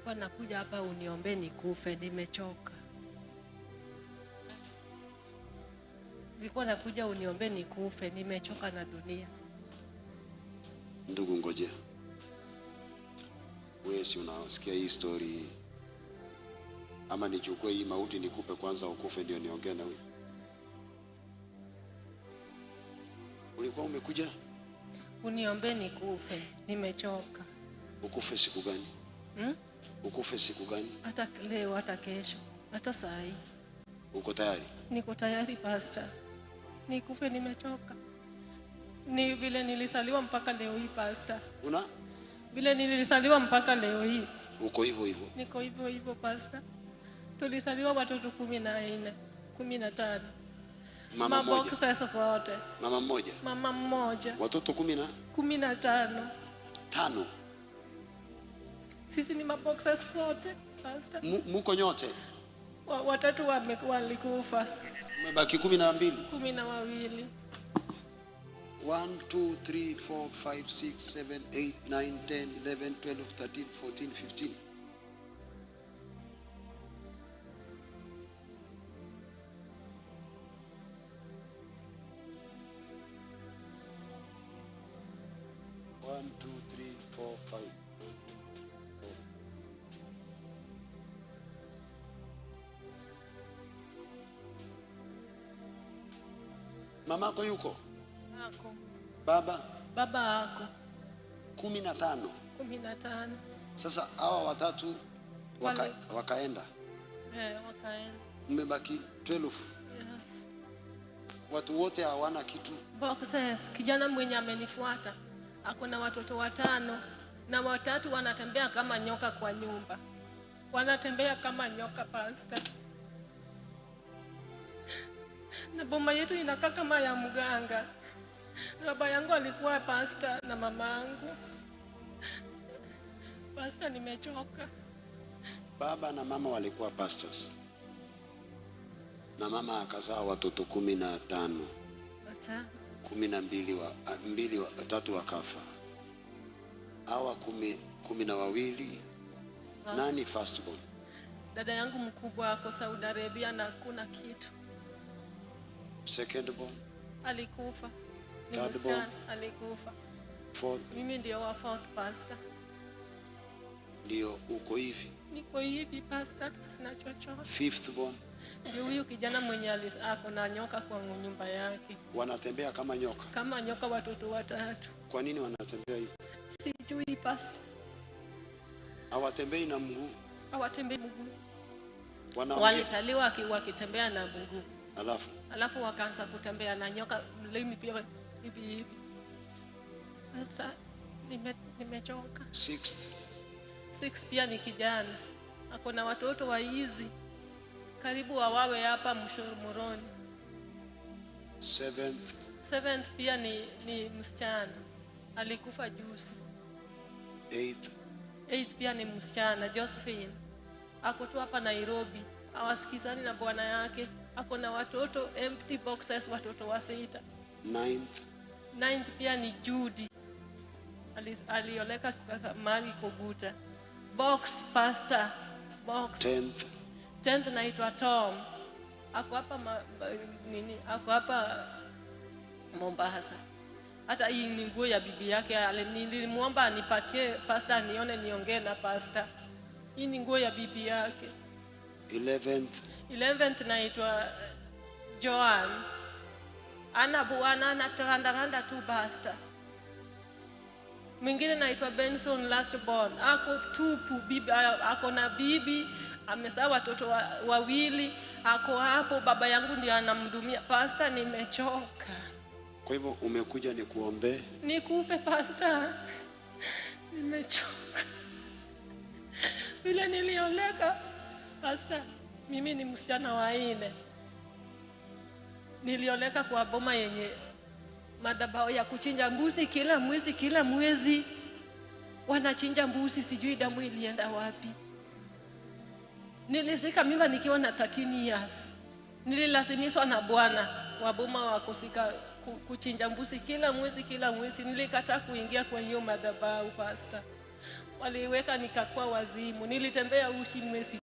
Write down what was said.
Nilikuwa nakuja hapa uniombe nikufe, nimechoka. Nilikuwa nakuja uniombe nikufe, nimechoka na dunia. Ndugu ngoje. Wewe si unasikia hii story? Ama nichukue hii mauti nikupe kwanza ukufe ndio niongee na wewe? Ulikuwa umekuja Uniombe nikufe, nimechoka. ukufe siku gani? Ukufe siku gani? Hata leo, hata kesho, hata saa hii. Uko tayari? Niko tayari pastor. Nikufe, nimechoka. Ni vile nilisaliwa mpaka leo hii pastor. Vile nilisaliwa mpaka leo hii. Uko hivyo hivyo? Niko hivyo hivyo pastor. Tulisaliwa watoto 14, 15. Mama mmoja. Sasa zote. Mama mmoja. Mama mmoja. Watoto 15. 5. Sisi ni maboxers wote pastor. Muko nyote? Watatu walikufa. Umebaki 12. 12. 1 2 3 4 5 6 7 8 9 10 11 12 13 14 15. Mama yako yuko? Ako. Baba ako. 15. 15. Sasa hawa watatu wakaenda. Wakaenda. Mmebaki 12. Yes. Watu wote hawana kitu. Boxers, kijana mwenye amenifuata ako na watoto 5 na watatu wanatembea kama nyoka kwa nyumba. Wanatembea kama nyoka pastor. Na boma yetu inakaa kama ya mganga. Baba yangu alikuwa pastor na mama yangu. Pastor, nimechoka. Baba na mama walikuwa pastors. Na mama akazaa watoto 15. 12 3 wakafa. Hawa 12. Nani firstborn? Dada yangu mkubwa ako Saudi Arabia na kuna kitu. Secondborn? Alikufa. Ni Thirdborn? Alikufa. Fourth? Mimi ndio wa fourth pastor. Ndio uko hivi? Niko hivi pastor, sina chochote. Fifthborn? Ndio huyu kijana mwenye ako na nyoka kwa nyumba yake. Wanatembea kama nyoka? Kama nyoka, watoto 3. Kwa nini wanatembea hivi? Sijui pastor. Hawatembei na mguu? Hawatembei mguu. Walisaliwa wakitembea na mguu. Alafu wakaanza kutembea na nyoka mlimi pia hivi. Sasa nimechoka. 6 pia ni kijana. Ako na watoto wa hizi. Karibu wawe hapa Mshoromoroni. 7th pia ni msichana. Alikufa juzi. 8th pia ni msichana, Josephine. Ako tu hapa Nairobi. Hawasikizani na bwana yake. Ako na watoto empty boxes, watoto 6. 9th pia ni Judy. Alioleka mali Koguta. Box pastor. Box. 10th naitwa Tom. Ako hapa ako hapa Mombasa. Hata hii ni nguo ya bibi yake. Nilimwomba anipatie pastor nione niongee na pastor. Hii ni nguo ya bibi yake. 11th naitwa Joan. Ana buana na randa tu pastor. Mwingine naitwa Benson lastborn. Ako tupu, bibi ako na bibi, amezaa watoto 2. Ako hapo, baba yangu ndiye anamhudumia. Pastor, nimechoka. Kwa hivyo umekuja nikuombe? Nikufe pastor. Nimechoka. Vile nilioleka pastor, mimi ni msichana wa 4. Nilioleka kwa boma yenye madhabahu ya kuchinja mbuzi kila mwezi. Wanachinja mbuzi, sijui damu ilienda wapi. Nilisika mimba nikiwa na 13 years. Nililazimishwa na bwana wa boma wa kusika kuchinja mbuzi kila mwezi. Nilikataa kuingia kwa hiyo madhabahu pastor. Waliweka nikakuwa wazimu. Nilitembea uchi nimesi